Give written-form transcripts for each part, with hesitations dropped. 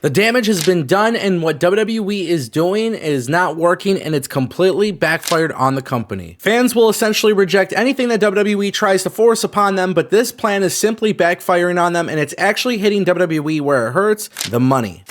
The damage has been done, and what WWE is doing is not working, and it's completely backfired on the company. Fans will essentially reject anything that WWE tries to force upon them, but this plan is simply backfiring on them, and it's actually hitting WWE where it hurts: the money.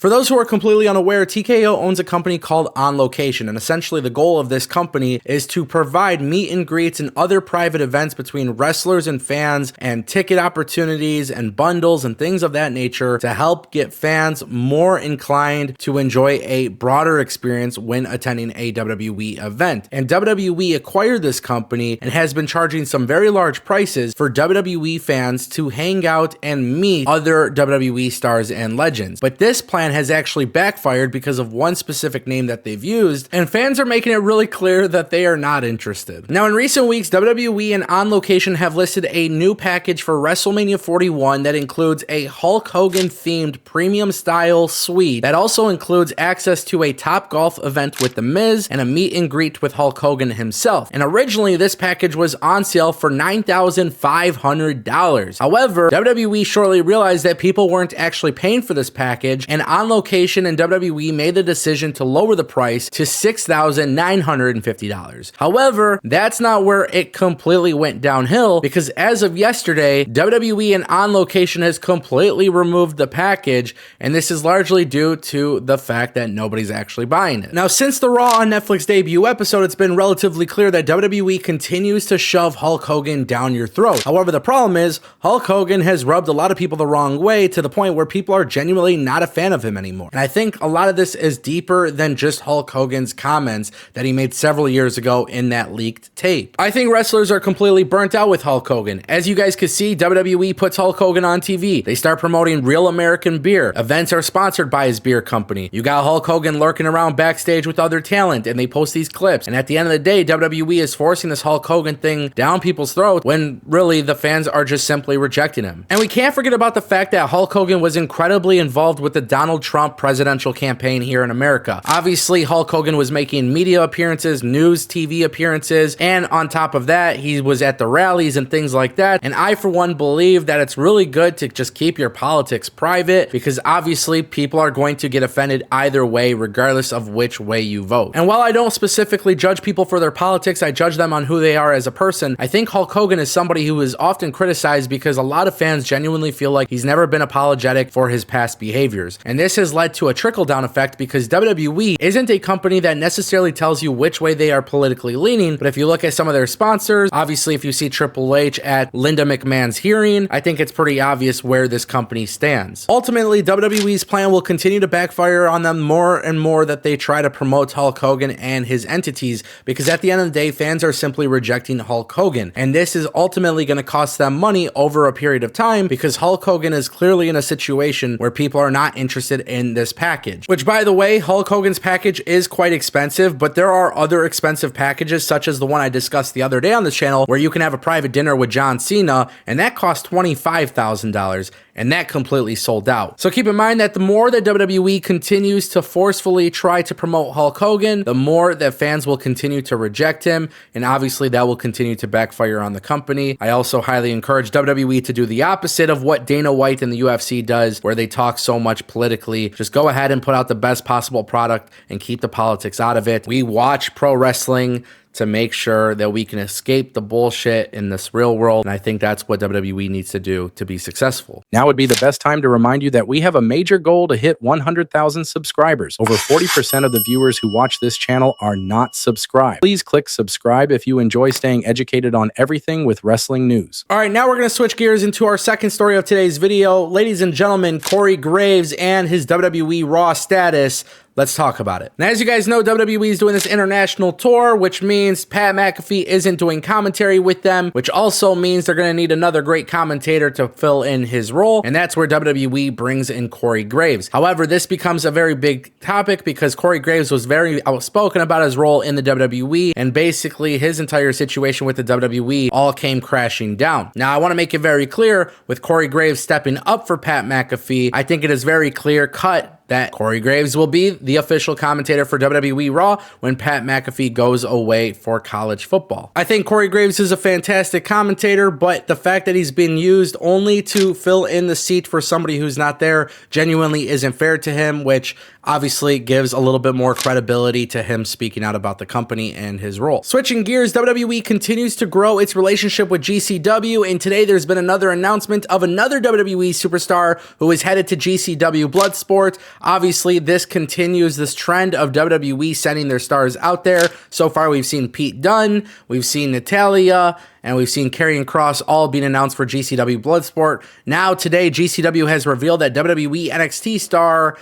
For those who are completely unaware, TKO owns a company called On Location, and essentially the goal of this company is to provide meet and greets and other private events between wrestlers and fans, and ticket opportunities and bundles and things of that nature to help get fans more inclined to enjoy a broader experience when attending a WWE event. And WWE acquired this company and has been charging some very large prices for WWE fans to hang out and meet other WWE stars and legends. But this plan has actually backfired because of one specific name that they've used, and fans are making it really clear that they are not interested. Now, in recent weeks, WWE and On Location have listed a new package for WrestleMania 41 that includes a Hulk Hogan themed premium style suite that also includes access to a Top Golf event with The Miz and a meet and greet with Hulk Hogan himself. And originally, this package was on sale for $9,500. However, WWE shortly realized that people weren't actually paying for this package, and On Location and WWE made the decision to lower the price to $6,950. However, that's not where it completely went downhill, because as of yesterday, WWE and On Location has completely removed the package, and this is largely due to the fact that nobody's actually buying it. Now, since the Raw on Netflix debut episode, it's been relatively clear that WWE continues to shove Hulk Hogan down your throat. However, the problem is Hulk Hogan has rubbed a lot of people the wrong way, to the point where people are genuinely not a fan of him anymore. And I think a lot of this is deeper than just Hulk Hogan's comments that he made several years ago in that leaked tape. I think wrestlers are completely burnt out with Hulk Hogan. As you guys can see, WWE puts Hulk Hogan on TV. They start promoting Real American Beer. Events are sponsored by his beer company. You got Hulk Hogan lurking around backstage with other talent, and they post these clips. And at the end of the day, WWE is forcing this Hulk Hogan thing down people's throats when really the fans are just simply rejecting him. And we can't forget about the fact that Hulk Hogan was incredibly involved with the Donald Trump presidential campaign here in America. Obviously, Hulk Hogan was making media appearances, news TV appearances, and on top of that, he was at the rallies and things like that. And I, for one, believe that it's really good to just keep your politics private, because obviously people are going to get offended either way, regardless of which way you vote. And while I don't specifically judge people for their politics, I judge them on who they are as a person. I think Hulk Hogan is somebody who is often criticized because a lot of fans genuinely feel like he's never been apologetic for his past behaviors. And this has led to a trickle-down effect, because WWE isn't a company that necessarily tells you which way they are politically leaning, but if you look at some of their sponsors, obviously if you see Triple H at Linda McMahon's hearing, I think it's pretty obvious where this company stands. Ultimately, WWE's plan will continue to backfire on them more and more that they try to promote Hulk Hogan and his entities, because at the end of the day, fans are simply rejecting Hulk Hogan, and this is ultimately going to cost them money over a period of time, because Hulk Hogan is clearly in a situation where people are not interested in this package. Which, by the way, Hulk Hogan's package is quite expensive, but there are other expensive packages, such as the one I discussed the other day on this channel, where you can have a private dinner with John Cena, and that costs $25,000, and that completely sold out. So keep in mind that the more that WWE continues to forcefully try to promote Hulk Hogan, the more that fans will continue to reject him, and obviously that will continue to backfire on the company. I also highly encourage WWE to do the opposite of what Dana White and the UFC does, where they talk so much politically. Just go ahead and put out the best possible product and keep the politics out of it. We watch pro wrestling to make sure that we can escape the bullshit in this real world. And I think that's what WWE needs to do to be successful. Now would be the best time to remind you that we have a major goal to hit 100,000 subscribers. Over 40% of the viewers who watch this channel are not subscribed. Please click subscribe if you enjoy staying educated on everything with wrestling news. All right, now we're going to switch gears into our second story of today's video. Ladies and gentlemen, Corey Graves and his WWE Raw status. Let's talk about it. Now, as you guys know, WWE is doing this international tour, which means Pat McAfee isn't doing commentary with them, which also means they're going to need another great commentator to fill in his role, and that's where WWE brings in Corey Graves. However, this becomes a very big topic because Corey Graves was very outspoken about his role in the WWE, and basically his entire situation with the WWE all came crashing down. Now, I want to make it very clear, with Corey Graves stepping up for Pat McAfee, I think it is very clear cut that Corey Graves will be the official commentator for WWE Raw when Pat McAfee goes away for college football. I think Corey Graves is a fantastic commentator, but the fact that he's been used only to fill in the seat for somebody who's not there genuinely isn't fair to him, which obviously gives a little bit more credibility to him speaking out about the company and his role. Switching gears, WWE continues to grow its relationship with GCW, and today there's been another announcement of another WWE superstar who is headed to GCW Bloodsport. Obviously, this continues this trend of WWE sending their stars out there. So far, we've seen Pete Dunne, we've seen Natalya, and we've seen Karrion Kross all being announced for GCW Bloodsport. Now, today, GCW has revealed that WWE NXT star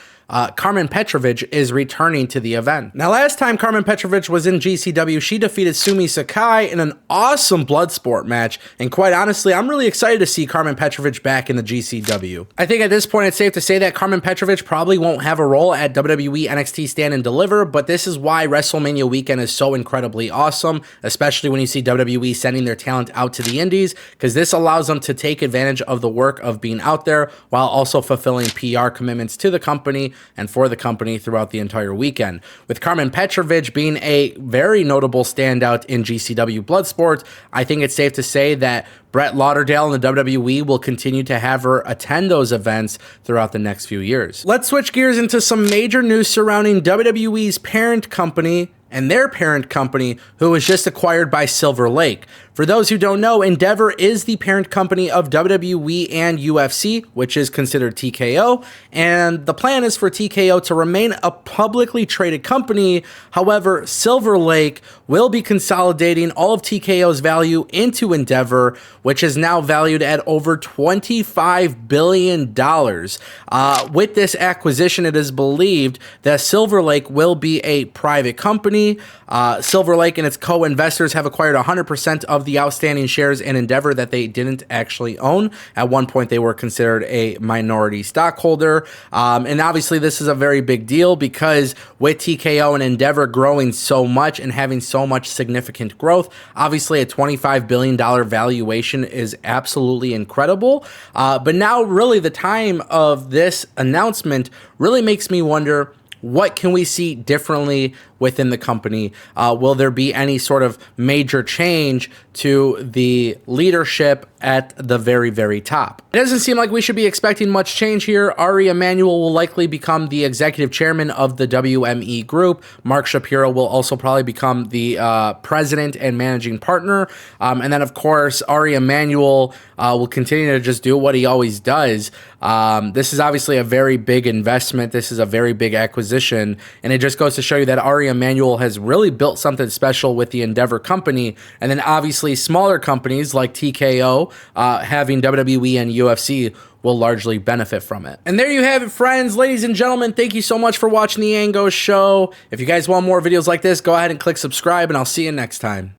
Carmen Petrovic is returning to the event. Now, last time Carmen Petrovic was in GCW, she defeated Sumi Sakai in an awesome Bloodsport match, and quite honestly, I'm really excited to see Carmen Petrovic back in the GCW. I think at this point, it's safe to say that Carmen Petrovic probably won't have a role at WWE NXT Stand and Deliver, but this is why WrestleMania weekend is so incredibly awesome, especially when you see WWE sending their talent out to the indies, because this allows them to take advantage of the work of being out there while also fulfilling PR commitments to the company and for the company throughout the entire weekend. With Carmen Petrovic being a very notable standout in GCW Bloodsport, I think it's safe to say that Brett Lauderdale and the WWE will continue to have her attend those events throughout the next few years. Let's switch gears into some major news surrounding WWE's parent company and their parent company, who was just acquired by Silver Lake. For those who don't know, Endeavor is the parent company of WWE and UFC, which is considered TKO, and the plan is for TKO to remain a publicly traded company. However, Silver Lake will be consolidating all of TKO's value into Endeavor, which is now valued at over $25 billion. With this acquisition, it is believed that Silver Lake will be a private company. Silver Lake and its co-investors have acquired 100% of the outstanding shares in Endeavor that they didn't actually own. At one point, they were considered a minority stockholder. And obviously, this is a very big deal because with TKO and Endeavor growing so much and having so much significant growth, obviously a $25 billion valuation is absolutely incredible. But now really the time of this announcement really makes me wonder, what can we see differently within the company? Will there be any sort of major change to the leadership at the very, very top? It doesn't seem like we should be expecting much change here. Ari Emanuel will likely become the executive chairman of the WME group. Mark Shapiro will also probably become the president and managing partner. And then, of course, Ari Emanuel will continue to just do what he always does. This is obviously a very big investment. This is a very big acquisition. And it just goes to show you that Ari Emanuel has really built something special with the Endeavor company. And then obviously smaller companies like TKO having WWE and UFC will largely benefit from it. And there you have it, friends. Ladies and gentlemen, thank you so much for watching the Ango Show. If you guys want more videos like this, go ahead and click subscribe, and I'll see you next time.